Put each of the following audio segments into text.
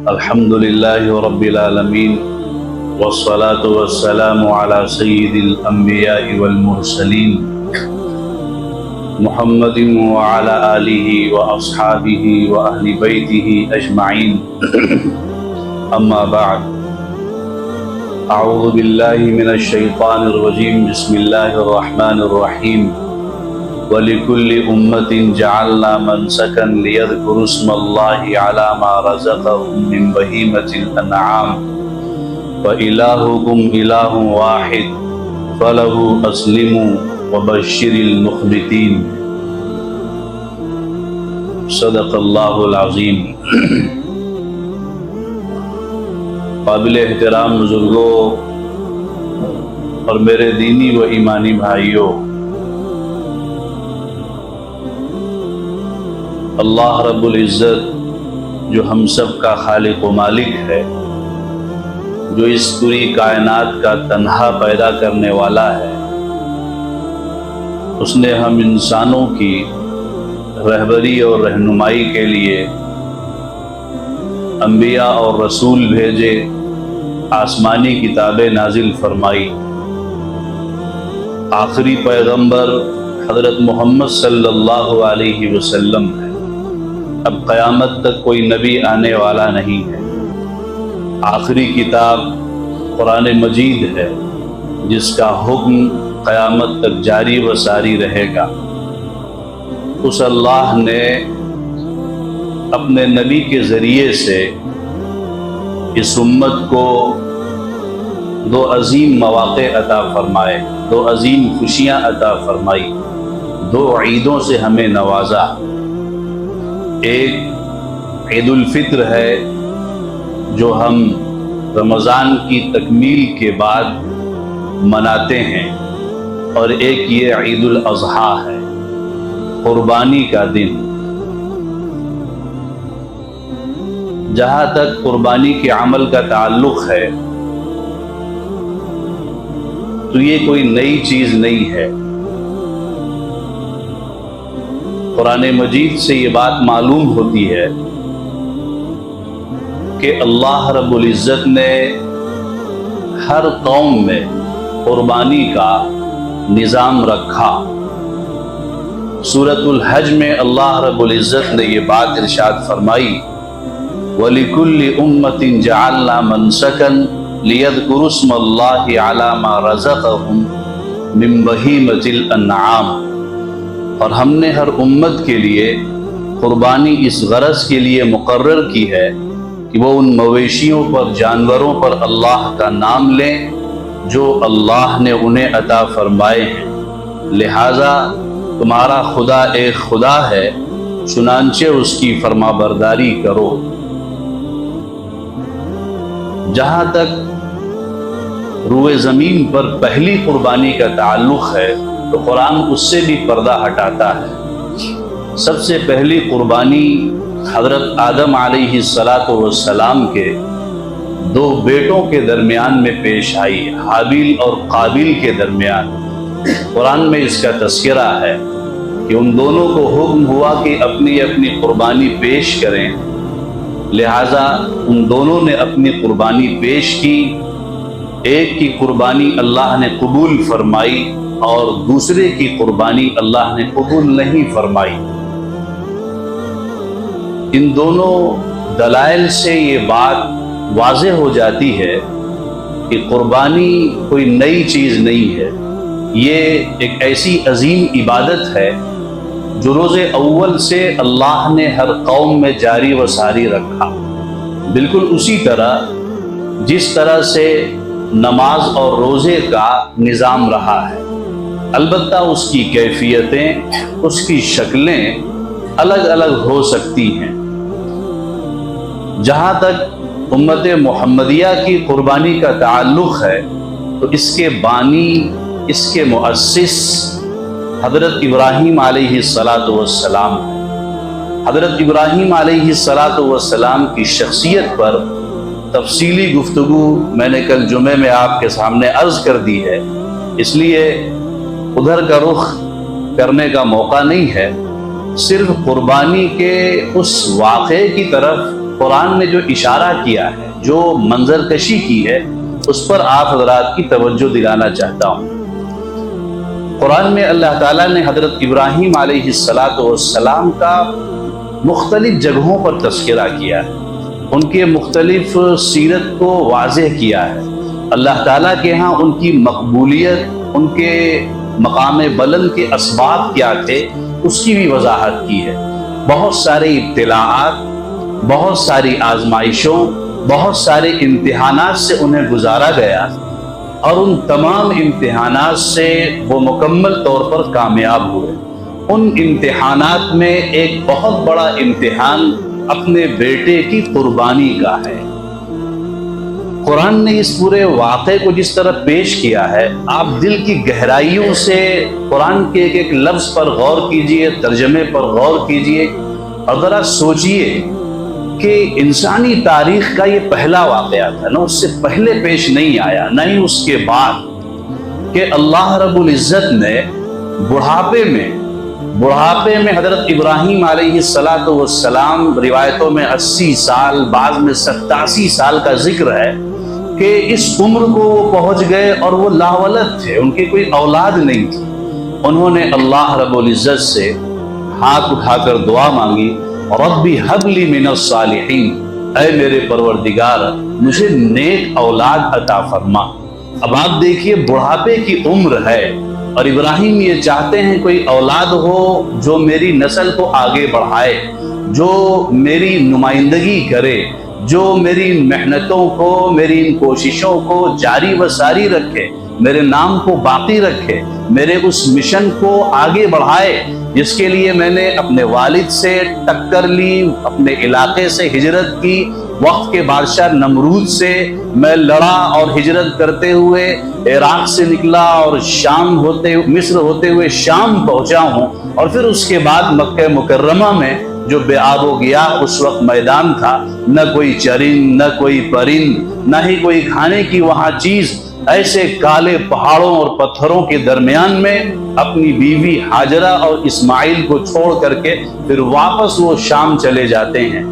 الحمد لله رب العالمين والصلاة والسلام على سيد الأنبياء والمرسلين محمد وعلى آله وأصحابه وأهل بيته أجمعين أما بعد أعوذ بالله من الشيطان الرجيم بسم الله الرحمن الرحيم وَلِكُلِّ أُمَّةٍ جَعَلْنَا مَنْسَكًا لِيَذْكُرُوا اسْمَ اللَّهِ عَلَى مَا رَزَقَهُم مِّن بَهِيمَةِ الْأَنْعَامِ وَإِلَٰهُكُمْ إِلَٰهٌ وَاحِدٌ فَلَهُ أَسْلِمُوا وَبَشِّرِ الْمُخْبِتِينَ صدق اللہ العظیم۔ قابل احترام بزرگوں اور میرے دینی و ایمانی بھائیوں، اللہ رب العزت جو ہم سب کا خالق و مالک ہے، جو اس پوری کائنات کا تنہا پیدا کرنے والا ہے، اس نے ہم انسانوں کی رہبری اور رہنمائی کے لیے انبیاء اور رسول بھیجے، آسمانی کتابیں نازل فرمائی۔ آخری پیغمبر حضرت محمد صلی اللہ علیہ وسلم ہے۔ اب قیامت تک کوئی نبی آنے والا نہیں ہے۔ آخری کتاب قرآن مجید ہے، جس کا حکم قیامت تک جاری و ساری رہے گا۔ اس اللہ نے اپنے نبی کے ذریعے سے اس امت کو دو عظیم مواقع عطا فرمائے، دو عظیم خوشیاں عطا فرمائی، دو عیدوں سے ہمیں نوازا۔ ایک عید الفطر ہے جو ہم رمضان کی تکمیل کے بعد مناتے ہیں، اور ایک یہ عید الاضحیٰ ہے، قربانی کا دن۔ جہاں تک قربانی کے عمل کا تعلق ہے تو یہ کوئی نئی چیز نہیں ہے۔ قرآن مجید سے یہ بات معلوم ہوتی ہے کہ اللہ رب العزت نے ہر قوم میں قربانی کا نظام رکھا۔ سورۃ الحج میں اللہ رب العزت نے یہ بات ارشاد فرمائی، وَلِكُلِّ أُمَّةٍ جَعَلْنَا مَنْسَكًا لِيَذْكُرُوا اسْمَ اللَّهِ عَلَى مَا رَزَقَهُم مِّن بَهِيمَةِ الْأَنْعَامِ، اور ہم نے ہر امت کے لیے قربانی اس غرض کے لیے مقرر کی ہے کہ وہ ان مویشیوں پر، جانوروں پر اللہ کا نام لیں جو اللہ نے انہیں عطا فرمائے ہیں۔ لہٰذا تمہارا خدا ایک خدا ہے، چنانچہ اس کی فرما برداری کرو۔ جہاں تک روئے زمین پر پہلی قربانی کا تعلق ہے تو قرآن اس سے بھی پردہ ہٹاتا ہے۔ سب سے پہلی قربانی حضرت آدم علیہ السلام کے دو بیٹوں کے درمیان میں پیش آئی، حابیل اور قابیل کے درمیان۔ قرآن میں اس کا تذکرہ ہے کہ ان دونوں کو حکم ہوا کہ اپنی اپنی قربانی پیش کریں، لہٰذا ان دونوں نے اپنی قربانی پیش کی۔ ایک کی قربانی اللہ نے قبول فرمائی اور دوسرے کی قربانی اللہ نے قبول نہیں فرمائی۔ ان دونوں دلائل سے یہ بات واضح ہو جاتی ہے کہ قربانی کوئی نئی چیز نہیں ہے، یہ ایک ایسی عظیم عبادت ہے جو روز اول سے اللہ نے ہر قوم میں جاری و ساری رکھا، بالکل اسی طرح جس طرح سے نماز اور روزے کا نظام رہا ہے۔ البتہ اس کی کیفیتیں، اس کی شکلیں الگ الگ ہو سکتی ہیں۔ جہاں تک امت محمدیہ کی قربانی کا تعلق ہے تو اس کے بانی، اس کے مؤسس حضرت ابراہیم علیہ السلام ہے۔ حضرت ابراہیم علیہ السلام کی شخصیت پر تفصیلی گفتگو میں نے کل جمعے میں آپ کے سامنے عرض کر دی ہے، اس لیے ادھر کا رخ کرنے کا موقع نہیں ہے۔ صرف قربانی کے اس واقعے کی طرف قرآن نے جو اشارہ کیا ہے، جو منظر کشی کی ہے، اس پر آپ حضرات کی توجہ دلانا چاہتا ہوں۔ قرآن میں اللہ تعالیٰ نے حضرت ابراہیم علیہ السلام کا مختلف جگہوں پر تذکرہ کیا ہے، ان کے مختلف سیرت کو واضح کیا ہے۔ اللہ تعالیٰ کے ہاں ان کی مقبولیت، ان کے مقام بلند کے اسباب کیا تھے، اس کی بھی وضاحت کی ہے۔ بہت سارے ابتلاءات، بہت ساری آزمائشوں، بہت سارے امتحانات سے انہیں گزارا گیا، اور ان تمام امتحانات سے وہ مکمل طور پر کامیاب ہوئے۔ ان امتحانات میں ایک بہت بڑا امتحان اپنے بیٹے کی قربانی کا ہے۔ قرآن نے اس پورے واقعے کو جس طرح پیش کیا ہے، آپ دل کی گہرائیوں سے قرآن کے ایک ایک لفظ پر غور کیجئے، ترجمے پر غور کیجئے، اور ذرا سوچئے کہ انسانی تاریخ کا یہ پہلا واقعہ تھا، نہ اس سے پہلے پیش نہیں آیا، نہ ہی اس کے بعد، کہ اللہ رب العزت نے بڑھاپے میں حضرت ابراہیم علیہ السلام، روایتوں میں 80 سال، بعض میں 87 سال کا ذکر ہے، کہ اس عمر کو وہ پہنچ گئے اور وہ لاولد تھے، ان کی کوئی اولاد نہیں تھی۔ انہوں نے اللہ رب العزت سے ہاتھ اٹھا کر دعا مانگی، ربی حب لی من الصالحین، اے میرے پروردگار مجھے نیک اولاد عطا فرما۔ اب آپ دیکھیے، بڑھاپے کی عمر ہے اور ابراہیم یہ چاہتے ہیں کوئی اولاد ہو جو میری نسل کو آگے بڑھائے، جو میری نمائندگی کرے، جو میری محنتوں کو، میری ان کوششوں کو جاری و ساری رکھے، میرے نام کو باقی رکھے، میرے اس مشن کو آگے بڑھائے جس کے لیے میں نے اپنے والد سے ٹکر لی، اپنے علاقے سے ہجرت کی، وقت کے بادشاہ نمرود سے میں لڑا اور ہجرت کرتے ہوئے عراق سے نکلا اور مصر ہوتے ہوئے شام پہنچا ہوں، اور پھر اس کے بعد مکہ مکرمہ میں جو بے آب و گیاہ اس وقت میدان تھا، نہ کوئی چرند، نہ کوئی پرند، نہ ہی کوئی کھانے کی وہاں چیز، ایسے کالے پہاڑوں اور پتھروں کے درمیان میں اپنی بیوی ہاجرہ اور اسماعیل کو چھوڑ کر کے پھر واپس وہ شام چلے جاتے ہیں۔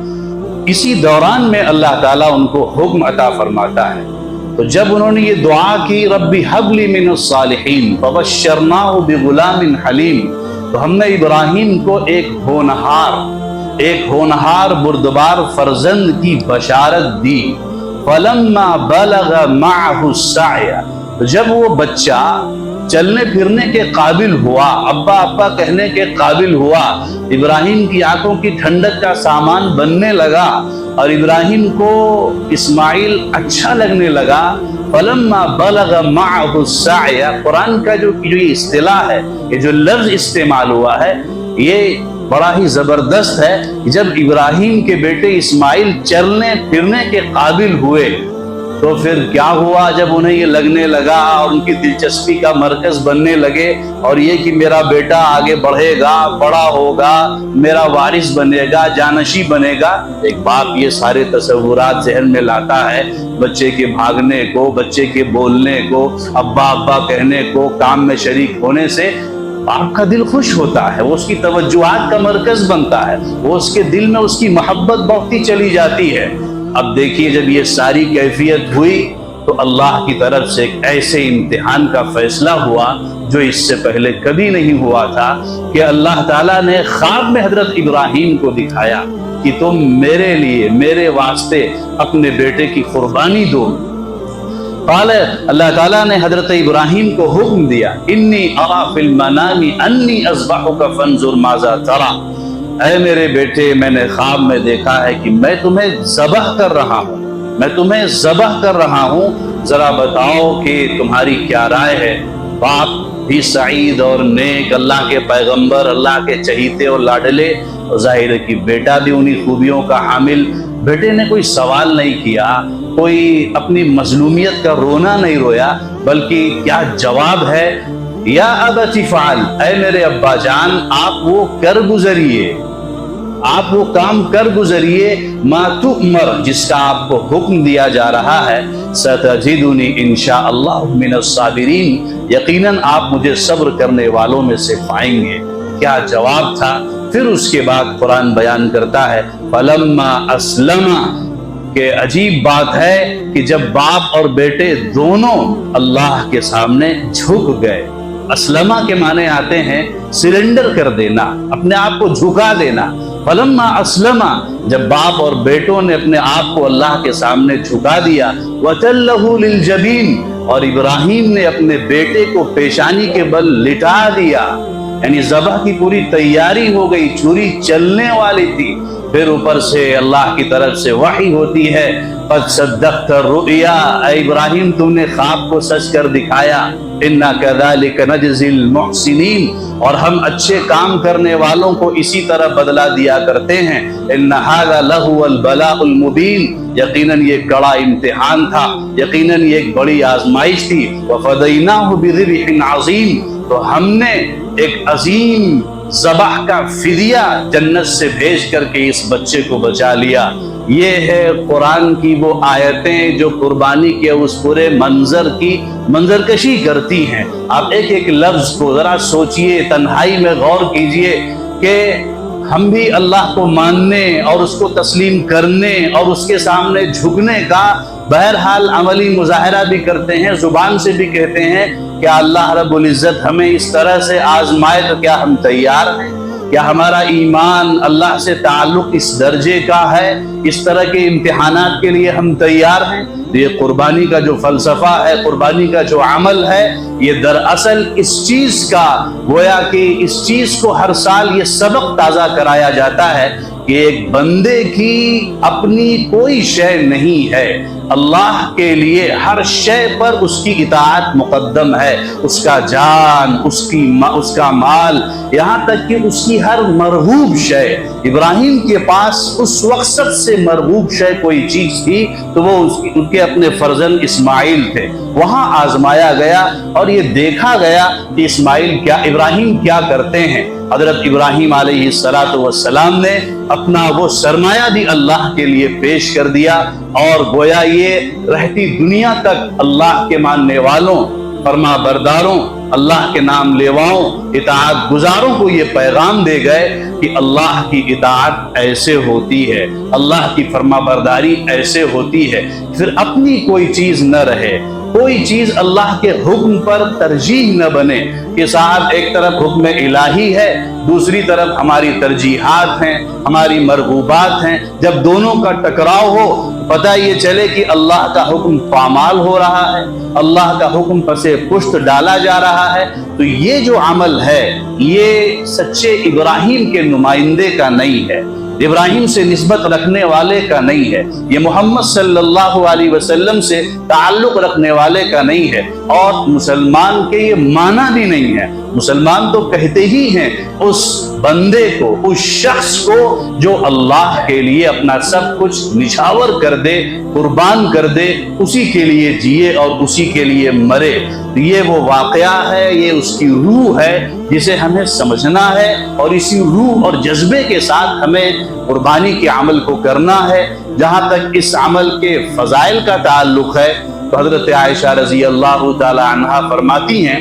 اسی دوران میں اللہ تعالیٰ ان کو حکم عطا فرماتا ہے۔ تو جب انہوں نے یہ دعا کی، ربی حب لی من الصالحین فبشرناہ بغلام حلیم، تو ہم نے ابراہیم کو ایک ہونہار بردبار فرزند کی بشارت دی۔ فلما بلغ معہ السعی، جب وہ بچہ چلنے پھرنے کے قابل ہوا، ابا ابا کہنے کے قابل ہوا، ابراہیم کی آنکھوں کی ٹھنڈک کا سامان بننے لگا اور ابراہیم کو اسماعیل اچھا لگنے لگا۔ فلما بلغ معہ السعی، قرآن کا جو یہ اصطلاح ہے، یہ جو لفظ استعمال ہوا ہے، یہ بڑا ہی زبردست ہے۔ جب ابراہیم کے بیٹے اسماعیل چلنے پھرنے کے قابل ہوئے تو پھر کیا ہوا؟ جب انہیں یہ لگنے لگا اور ان کی دلچسپی کا مرکز بننے لگے، اور یہ کہ میرا بیٹا آگے بڑھے گا، بڑا ہوگا، میرا وارث بنے گا، جانشی بنے گا، ایک باپ یہ سارے تصورات ذہن میں لاتا ہے، بچے کے بھاگنے کو، بچے کے بولنے کو، ابا ابا کہنے کو، کام میں شریک ہونے سے آپ کا دل خوش ہوتا ہے، وہ اس کی توجہات کا مرکز بنتا ہے، وہ اس کے دل میں اس کی محبت بڑھتی چلی جاتی ہے۔ اب دیکھیے، جب یہ ساری کیفیت ہوئی تو اللہ کی طرف سے ایک ایسے امتحان کا فیصلہ ہوا جو اس سے پہلے کبھی نہیں ہوا تھا، کہ اللہ تعالیٰ نے خواب میں حضرت ابراہیم کو دکھایا کہ تم میرے لیے، میرے واسطے اپنے بیٹے کی قربانی دو۔ قال، اللہ تعالیٰ نے حضرت ابراہیم کو حکم دیا، انی ارا فی المنام انی اذبحک فانظر ماذا ترى، اے میرے بیٹے، میں نے خواب میں دیکھا ہے کہ میں تمہیں ذبح کر رہا ہوں، ذرا بتاؤ کہ تمہاری کیا رائے ہے۔ باپ بھی سعید اور نیک، اللہ کے پیغمبر، اللہ کے چہیتے اور لاڈلے، اور ظاہر ہے کہ بیٹا بھی انہی خوبیوں کا حامل۔ بیٹے نے کوئی سوال نہیں کیا، کوئی اپنی مظلومیت کا رونا نہیں رویا، بلکہ کیا جواب ہے، یا ابت فعل، اے میرے ابا جان، آپ وہ کر گزریے، آپ وہ کام کر گزریے، ما تؤمر، جس کا آپ کو حکم دیا جا رہا ہے، ستجدنی انشاءاللہ من الصابرین، یقیناً آپ مجھے صبر کرنے والوں میں سے پائیں گے۔ کیا جواب تھا! پھر اس کے بعد قرآن بیان کرتا ہے فلما اسلما، کہ عجیب بات ہے کہ جب باپ اور بیٹے دونوں اللہ کے سامنے جھک گئے۔ اسلمہ کے معنی آتے ہیں سرنڈر کر دینا، اپنے آپ کو جھکا دینا۔ فلما اسلما، جب باپ اور بیٹوں نے اپنے آپ کو اللہ کے سامنے جھکا دیا۔ وَتَلَّهُ لِلْجَبِينِ، اور ابراہیم نے اپنے بیٹے کو پیشانی کے بل لٹا دیا، یعنی ذبح کی پوری تیاری ہو گئی، چھری چلنے والی تھی۔ پھر اوپر سے اللہ کی طرف سے وحی ہوتی ہے قد صدقت الرؤیا، اے ابراہیم تم نے خواب کو سچ کر دکھایا۔ انا کذالک نجزی المحسنین، اور ہم اچھے کام کرنے والوں کو اسی طرح بدلہ دیا کرتے ہیں۔ ان ھذا لہو البلاء المبین، یقیناً یہ کڑا امتحان تھا، یقیناً یہ ایک بڑی آزمائش تھی۔ وفدیناہ بذبح عظیم، تو ہم نے ایک عظیم ذبح کا فدیہ جنت سے بھیج کر کے اس بچے کو بچا لیا۔ یہ ہے قرآن کی وہ آیتیں جو قربانی کے اس پورے منظر کی منظرکشی کرتی ہیں۔ آپ ایک ایک لفظ کو ذرا سوچئے، تنہائی میں غور کیجئے کہ ہم بھی اللہ کو ماننے اور اس کو تسلیم کرنے اور اس کے سامنے جھکنے کا بہرحال عملی مظاہرہ بھی کرتے ہیں، زبان سے بھی کہتے ہیں کیا اللہ رب العزت ہمیں اس طرح سے آزمائے تو کیا ہم تیار ہیں؟ کیا ہمارا ایمان اللہ سے تعلق اس درجے کا ہے؟ اس طرح کے امتحانات کے لیے ہم تیار ہیں؟ یہ قربانی کا جو فلسفہ ہے، قربانی کا جو عمل ہے، یہ دراصل اس چیز کا گویا کہ اس چیز کو ہر سال یہ سبق تازہ کرایا جاتا ہے کہ ایک بندے کی اپنی کوئی شے نہیں ہے، اللہ کے لیے ہر شے پر اس کی اطاعت مقدم ہے، اس کا جان، اس کا مال، یہاں تک کہ اس کی ہر مرغوب شے۔ ابراہیم کے پاس اس وقت سب سے مرغوب شے کوئی چیز تھی تو وہ ان کے اپنے فرزند اسماعیل تھے۔ وہاں آزمایا گیا اور یہ دیکھا گیا کہ ابراہیم کیا کرتے ہیں۔ حضرت ابراہیم علیہ السلام نے اپنا وہ سرمایہ بھی اللہ کے لیے پیش کر دیا، اور گویا یہ رہتی دنیا تک اللہ کے ماننے والوں، فرما برداروں، اللہ کے نام لیواؤں، اطاعت گزاروں کو یہ پیغام دے گئے کہ اللہ کی اطاعت ایسے ہوتی ہے، اللہ کی فرما برداری ایسے ہوتی ہے۔ پھر اپنی کوئی چیز نہ رہے، کوئی چیز اللہ کے حکم پر ترجیح نہ بنے کہ صاحب ایک طرف حکم الہی ہے، دوسری طرف ہماری ترجیحات ہیں، ہماری مرغوبات ہیں۔ جب دونوں کا ٹکراؤ ہو، پتہ یہ چلے کہ اللہ کا حکم پامال ہو رہا ہے، اللہ کا حکم پسے پشت ڈالا جا رہا ہے۔ تو یہ جو عمل ہے یہ سچے ابراہیم کے نمائندے کا نہیں ہے، ابراہیم سے نسبت رکھنے والے کا نہیں ہے، یہ محمد صلی اللہ علیہ وسلم سے تعلق رکھنے والے کا نہیں ہے، اور مسلمان کے یہ معنی بھی نہیں ہے۔ مسلمان تو کہتے ہی ہیں اس بندے کو، اس شخص کو جو اللہ کے لیے اپنا سب کچھ نچھاور کر دے، قربان کر دے، اسی کے لیے جیے اور اسی کے لیے مرے۔ یہ وہ واقعہ ہے، یہ اس کی روح ہے جسے ہمیں سمجھنا ہے، اور اسی روح اور جذبے کے ساتھ ہمیں قربانی کے عمل کو کرنا ہے۔ جہاں تک اس عمل کے فضائل کا تعلق ہے تو حضرت عائشہ رضی اللہ تعالی عنہا فرماتی ہیں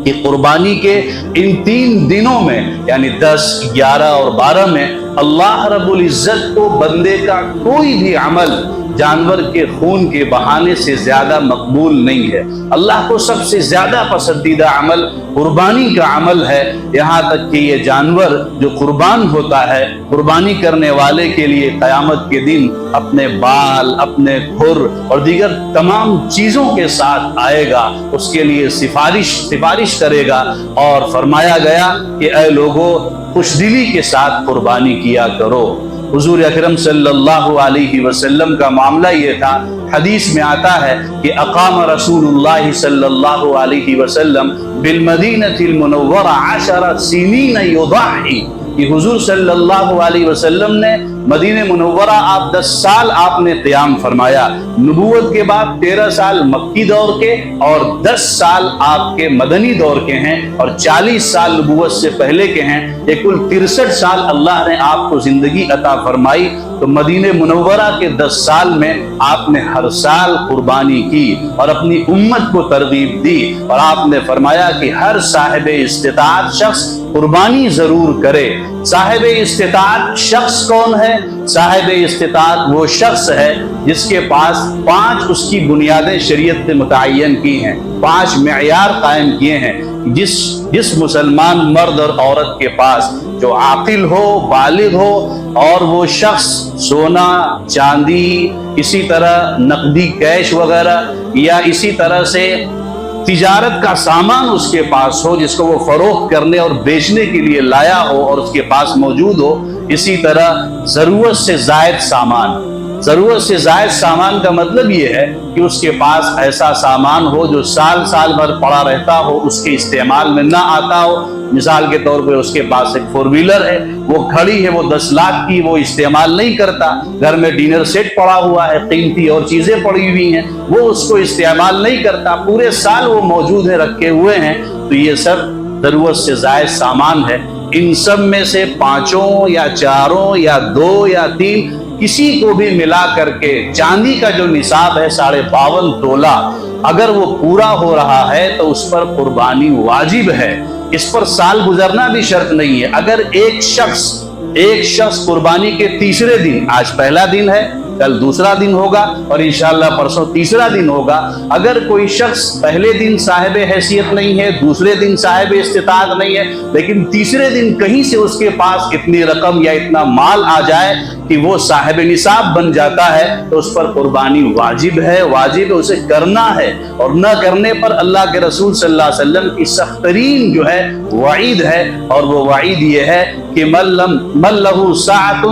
کہ قربانی کے ان 3 دنوں میں، یعنی 10، 11 اور 12 میں، اللہ رب العزت کو بندے کا کوئی بھی عمل جانور کے خون کے بہانے سے زیادہ مقبول نہیں ہے۔ اللہ کو سب سے زیادہ پسندیدہ عمل قربانی کا عمل ہے، یہاں تک کہ یہ جانور جو قربان ہوتا ہے، قربانی کرنے والے کے لیے قیامت کے دن اپنے بال، اپنے کھر اور دیگر تمام چیزوں کے ساتھ آئے گا، اس کے لیے سفارش کرے گا، اور فرمایا گیا کہ اے لوگو خوش دلی کے ساتھ قربانی کیا کرو۔ حضور اکرم صلی اللہ علیہ وسلم کا معاملہ یہ تھا، حدیث میں آتا ہے کہ اقام رسول اللہ صلی اللہ علیہ وسلم بالمدینہ المنورہ 10 سنین یضحی، کہ حضور صلی اللہ علیہ وسلم نے مدینہ منورہ 10 سال آپ نے قیام فرمایا۔ نبوت کے بعد 13 سال مکی دور کے اور 10 سال آپ کے مدنی دور کے ہیں، اور 40 سال نبوت سے پہلے کے ہیں۔ یہ کل 63 سال اللہ نے آپ کو زندگی عطا فرمائی۔ تو مدینہ منورہ کے 10 سال میں آپ نے ہر سال قربانی کی اور اپنی امت کو ترغیب دی، اور آپ نے فرمایا کہ ہر صاحب استطاعت شخص قربانی ضرور کرے۔ صاحب استطاعت شخص کون ہے؟ صاحب استطاعت وہ شخص ہے جس کے پاس 5 اس کی بنیادیں شریعت نے متعین کی ہیں، 5 معیار قائم کیے ہیں۔ جس مسلمان مرد اور عورت کے پاس جو عاقل ہو، بالغ ہو، اور وہ شخص سونا چاندی، اسی طرح نقدی کیش وغیرہ، یا اسی طرح سے تجارت کا سامان اس کے پاس ہو جس کو وہ فروخت کرنے اور بیچنے کے لیے لایا ہو اور اس کے پاس موجود ہو، اسی طرح ضرورت سے زائد سامان۔ ضرورت سے زائد سامان کا مطلب یہ ہے کہ اس کے پاس ایسا سامان ہو جو سال بھر پڑا رہتا ہو، اس کے استعمال میں نہ آتا ہو۔ مثال کے طور پہ اس کے پاس ایک 4 ویلر ہے، وہ کھڑی ہے، وہ 10 لاکھ کی، وہ استعمال نہیں کرتا۔ گھر میں ڈنر سیٹ پڑا ہوا ہے، قیمتی اور چیزیں پڑی ہوئی ہیں، وہ اس کو استعمال نہیں کرتا، پورے سال وہ موجود ہیں، رکھے ہوئے ہیں، تو یہ سب ضرورت سے زائد سامان ہے۔ ان سب میں سے 5 یا 4 یا 2 یا 3 کسی کو بھی ملا کر کے چاندی کا جو نصاب ہے 52.5 تولہ، اگر وہ پورا ہو رہا ہے تو اس پر قربانی واجب ہے۔ اس پر سال گزرنا بھی شرط نہیں ہے۔ اگر ایک شخص قربانی کے تیسرے دن، آج پہلا دن ہے، کل دوسرا دن ہوگا اور انشاءاللہ پرسوں تیسرا دن ہوگا، اگر کوئی شخص پہلے دن صاحب حیثیت نہیں ہے، دوسرے دن صاحب استطاعت نہیں ہے، لیکن تیسرے دن کہیں سے اس کے پاس اتنی رقم یا اتنا مال آ جائے کہ وہ صاحب نصاب بن جاتا ہے، تو اس پر قربانی واجب ہے، اسے کرنا ہے۔ اور نہ کرنے پر اللہ کے رسول صلی اللہ علیہ وسلم کی سخت ترین جو ہے وعید ہے، اور وہ وعید یہ ہے کہ من لہ ساعۃ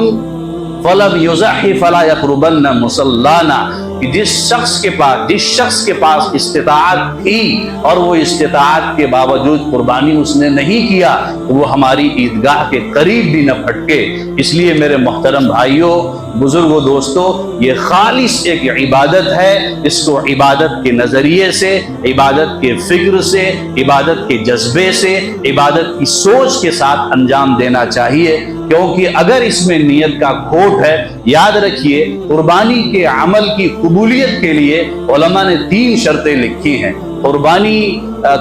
فلم یضحی فلا یقربن مصلانا، کہ جس شخص کے پاس استطاعت تھی اور وہ استطاعت کے باوجود قربانی اس نے نہیں کیا، وہ ہماری عیدگاہ کے قریب بھی نہ پھٹکے۔ اس لیے میرے محترم بھائیوں، بزرگوں، دوستوں، یہ خالص ایک عبادت ہے۔ اس کو عبادت کے نظریے سے، عبادت کے فکر سے، عبادت کے جذبے سے، عبادت کی سوچ کے ساتھ انجام دینا چاہیے، کیونکہ اگر اس میں نیت کا کھوٹ ہے، یاد رکھیے قربانی کے عمل کی قبولیت کے لیے علماء نے 3 شرطیں لکھی ہیں۔ قربانی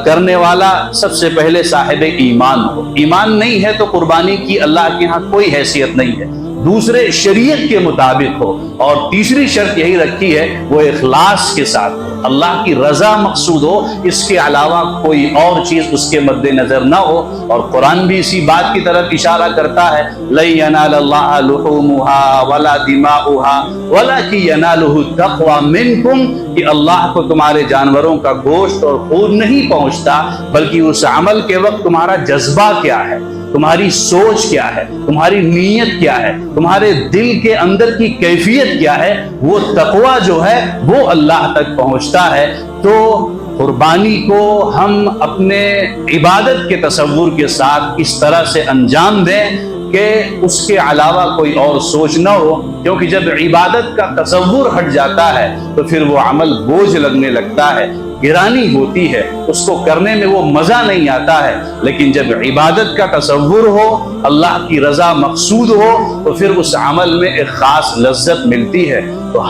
کرنے والا سب سے پہلے صاحب ایمان ہو، ایمان نہیں ہے تو قربانی کی اللہ کے ہاں کوئی حیثیت نہیں ہے۔ دوسرے شریعت کے مطابق ہو، اور تیسری شرط یہی رکھی ہے وہ اخلاص کے ساتھ ہو، اللہ کی رضا مقصود ہو، اس کے علاوہ کوئی اور چیز اس کے مد نظر نہ ہو۔ اور قرآن بھی اسی بات کی طرف اشارہ کرتا ہے، لَن يَنَالَ اللَّهَ لُحُومُهَا وَلَا دِمَاؤُهَا وَلَكِنْ يَنَالُهُ التَّقْوَى مِنْكُمْ، کہ اللہ کو تمہارے جانوروں کا گوشت اور خون نہیں پہنچتا، بلکہ اس عمل کے وقت تمہارا جذبہ کیا ہے، تمہاری سوچ کیا ہے، تمہاری نیت کیا ہے، تمہارے دل کے اندر کی کیفیت کیا ہے، وہ تقوی جو ہے وہ اللہ تک پہنچتا ہے۔ تو قربانی کو ہم اپنے عبادت کے تصور کے ساتھ اس طرح سے انجام دیں کہ اس کے علاوہ کوئی اور سوچ نہ ہو، کیونکہ جب عبادت کا تصور ہٹ جاتا ہے تو پھر وہ عمل بوجھ لگنے لگتا ہے، گرانی ہوتی ہے، اس کو کرنے میں وہ مزہ نہیں آتا ہے۔ لیکن جب عبادت کا تصور ہو، اللہ کی رضا مقصود ہو، تو پھر اس عمل میں ایک خاص لذت ملتی ہے۔ تو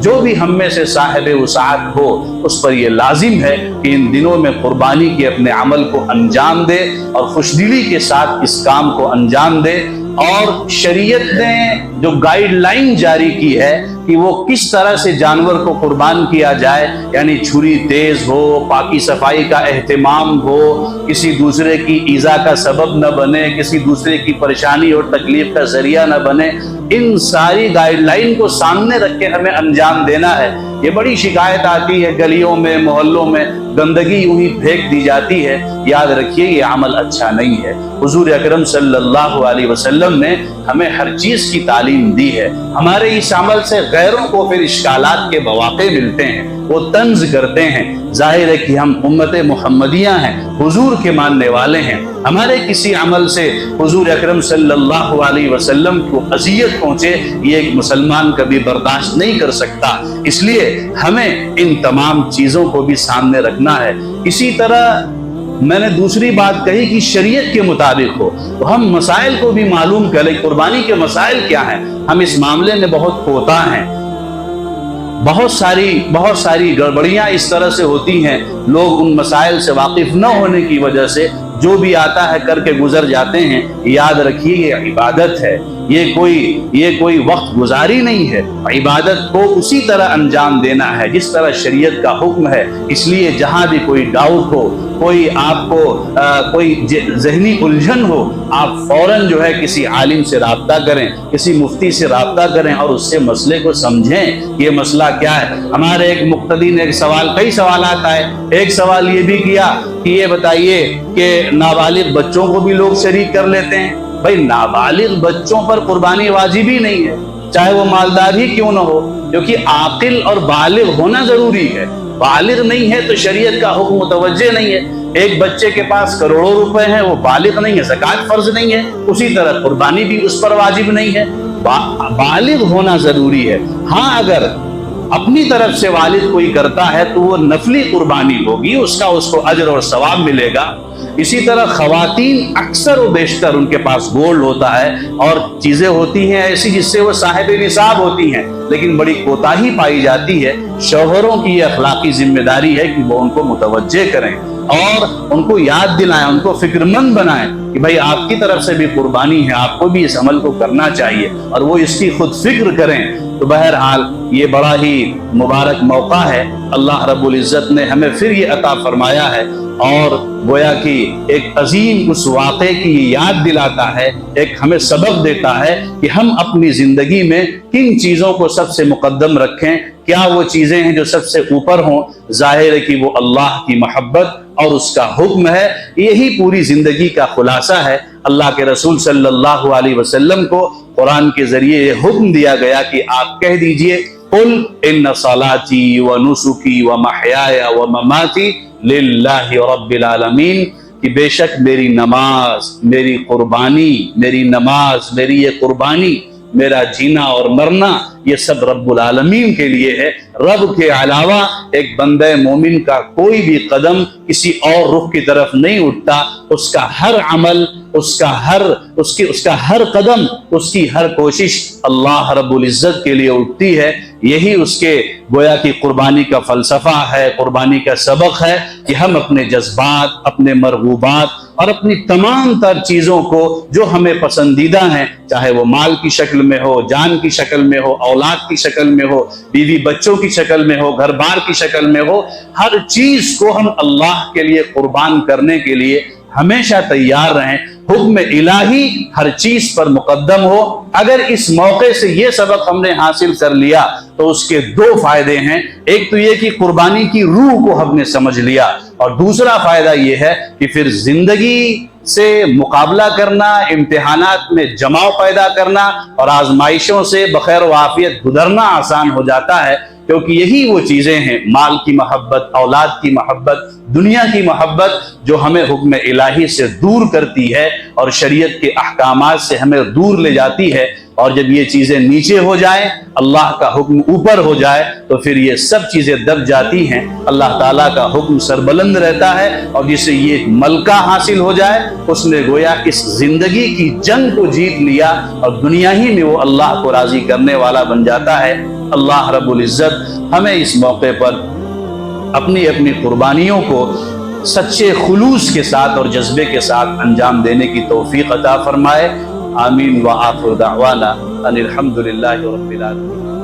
جو بھی ہم میں سے صاحب وسعت ہو، اس پر یہ لازم ہے کہ ان دنوں میں قربانی کے اپنے عمل کو انجام دے اور خوشدلی کے ساتھ اس کام کو انجام دے۔ اور شریعت نے جو گائیڈ لائن جاری کی ہے کہ وہ کس طرح سے جانور کو قربان کیا جائے، یعنی چھری تیز ہو، پاکی صفائی کا اہتمام ہو، کسی دوسرے کی ایذا کا سبب نہ بنے، کسی دوسرے کی پریشانی اور تکلیف کا ذریعہ نہ بنے، ان ساری گائیڈ لائن کو سامنے رکھ کے ہمیں انجام دینا ہے۔ یہ بڑی شکایت آتی ہے گلیوں میں، محلوں میں گندگی یوں ہی پھینک دی جاتی ہے، یاد رکھیے یہ عمل اچھا نہیں ہے۔ حضور اکرم صلی اللہ علیہ وسلم نے ہمیں ہر چیز کی تعلیم دی ہے۔ ہمارے اس عمل سے غیروں کو پھر اشکالات کے مواقع ملتے ہیں، وہ طنز کرتے ہیں۔ ظاہر ہے کہ ہم امت محمدیہ ہیں، حضور کے ماننے والے ہیں، ہمارے کسی عمل سے حضور اکرم صلی اللہ علیہ وسلم کو اذیت پہنچے یہ ایک مسلمان کبھی برداشت نہیں کر سکتا۔ اس لیے ہمیں ان تمام چیزوں کو بھی سامنے رکھنا ہے۔ اسی طرح میں نے دوسری بات کہی کہ شریعت کے مطابق ہو، تو ہم مسائل کو بھی معلوم کریں، قربانی کے مسائل کیا ہیں۔ ہم اس معاملے میں بہت کوتاہ ہیں، بہت ساری گڑبڑیاں اس طرح سے ہوتی ہیں، لوگ ان مسائل سے واقف نہ ہونے کی وجہ سے جو بھی آتا ہے کر کے گزر جاتے ہیں، یاد رکھیے یہ عبادت ہے، یہ کوئی وقت گزاری نہیں ہے۔ عبادت کو اسی طرح انجام دینا ہے جس طرح شریعت کا حکم ہے۔ اس لیے جہاں بھی کوئی ڈاؤٹ ہو، کوئی آپ کو کوئی ذہنی الجھن ہو، آپ فوراً جو ہے کسی عالم سے رابطہ کریں، کسی مفتی سے رابطہ کریں اور اس سے مسئلے کو سمجھیں کہ یہ مسئلہ کیا ہے۔ ہمارے ایک مقتدی نے کئی سوالات آئے، ایک سوال یہ بھی کیا کہ یہ بتائیے کہ نابالغ بچوں کو بھی لوگ شریک کر لیتے ہیں۔ بھائی نابالغ بچوں پر قربانی واجب ہی نہیں ہے، چاہے وہ مالدار ہی کیوں نہ ہو، کیونکہ عاقل اور بالغ ہونا ضروری ہے۔ بالغ نہیں ہے تو شریعت کا حکم متوجہ نہیں ہے۔ ایک بچے کے پاس کروڑوں روپے ہیں، وہ بالغ نہیں ہے، زکوٰۃ فرض نہیں ہے، اسی طرح قربانی بھی اس پر واجب نہیں ہے۔ بالغ ہونا ضروری ہے۔ ہاں اگر اپنی طرف سے والد کوئی کرتا ہے تو وہ نفلی قربانی ہوگی، اس کو اجر اور ثواب ملے گا۔ اسی طرح خواتین اکثر و بیشتر ان کے پاس گولڈ ہوتا ہے اور چیزیں ہوتی ہیں ایسی جس سے وہ صاحب نصاب ہوتی ہیں، لیکن بڑی کوتاہی پائی جاتی ہے۔ شوہروں کی یہ اخلاقی ذمہ داری ہے کہ وہ ان کو متوجہ کریں اور ان کو یاد دلائیں، ان کو فکر مند بنائیں کہ بھائی آپ کی طرف سے بھی قربانی ہے، آپ کو بھی اس عمل کو کرنا چاہیے، اور وہ اس کی خود فکر کریں۔ تو بہرحال یہ بڑا ہی مبارک موقع ہے، اللہ رب العزت نے ہمیں پھر یہ عطا فرمایا ہے، اور گویا کہ ایک عظیم اس واقعے کی یاد دلاتا ہے، ایک ہمیں سبق دیتا ہے کہ ہم اپنی زندگی میں کن چیزوں کو سب سے مقدم رکھیں، کیا وہ چیزیں ہیں جو سب سے اوپر ہوں۔ ظاہر ہے کہ وہ اللہ کی محبت اور اس کا حکم ہے، یہی پوری زندگی کا خلاصہ ہے۔ اللہ کے رسول صلی اللہ علیہ وسلم کو قرآن کے ذریعے یہ حکم دیا گیا کہ آپ کہہ دیجئے قل ان صلاتي ونسكي ومحياي ومماتي للہ رب العالمین، کہ بے شک میری نماز، میری قربانی، میری نماز، میری یہ قربانی، میرا جینا اور مرنا، یہ سب رب العالمین کے لیے ہے۔ رب کے علاوہ ایک بندہ مومن کا کوئی بھی قدم کسی اور رخ کی طرف نہیں اٹھتا، اس کا ہر عمل، اس کا ہر قدم، اس کی ہر کوشش اللہ رب العزت کے لیے اٹھتی ہے۔ یہی اس کے گویا کی قربانی کا فلسفہ ہے، قربانی کا سبق ہے کہ ہم اپنے جذبات، اپنے مرغوبات اور اپنی تمام تر چیزوں کو جو ہمیں پسندیدہ ہیں، چاہے وہ مال کی شکل میں ہو، جان کی شکل میں ہو، اولاد کی شکل میں ہو، بیوی بچوں کی شکل میں ہو، گھر بار کی شکل میں ہو، ہر چیز کو ہم اللہ کے لیے قربان کرنے کے لیے ہمیشہ تیار رہیں۔ حکم الہی ہر چیز پر مقدم ہو۔ اگر اس موقع سے یہ سبق ہم نے حاصل کر لیا تو اس کے دو فائدے ہیں۔ ایک تو یہ کہ قربانی کی روح کو ہم نے سمجھ لیا، اور دوسرا فائدہ یہ ہے کہ پھر زندگی سے مقابلہ کرنا، امتحانات میں جماؤ پیدا کرنا اور آزمائشوں سے بخیر و عافیت گزرنا آسان ہو جاتا ہے، کیونکہ یہی وہ چیزیں ہیں، مال کی محبت، اولاد کی محبت، دنیا کی محبت، جو ہمیں حکم الہی سے دور کرتی ہے اور شریعت کے احکامات سے ہمیں دور لے جاتی ہے۔ اور جب یہ چیزیں نیچے ہو جائیں، اللہ کا حکم اوپر ہو جائے، تو پھر یہ سب چیزیں دب جاتی ہیں۔ اللہ تعالیٰ کا حکم سربلند رہتا ہے، اور جسے یہ ملکہ حاصل ہو جائے، اس نے گویا اس زندگی کی جنگ کو جیت لیا، اور دنیا ہی میں وہ اللہ کو راضی کرنے والا بن جاتا ہے۔ اللہ رب العزت ہمیں اس موقع پر اپنی قربانیوں کو سچے خلوص کے ساتھ اور جذبے کے ساتھ انجام دینے کی توفیق عطا فرمائے۔ آمین وآخر دعوانا ان الحمد للہ رب العالمین۔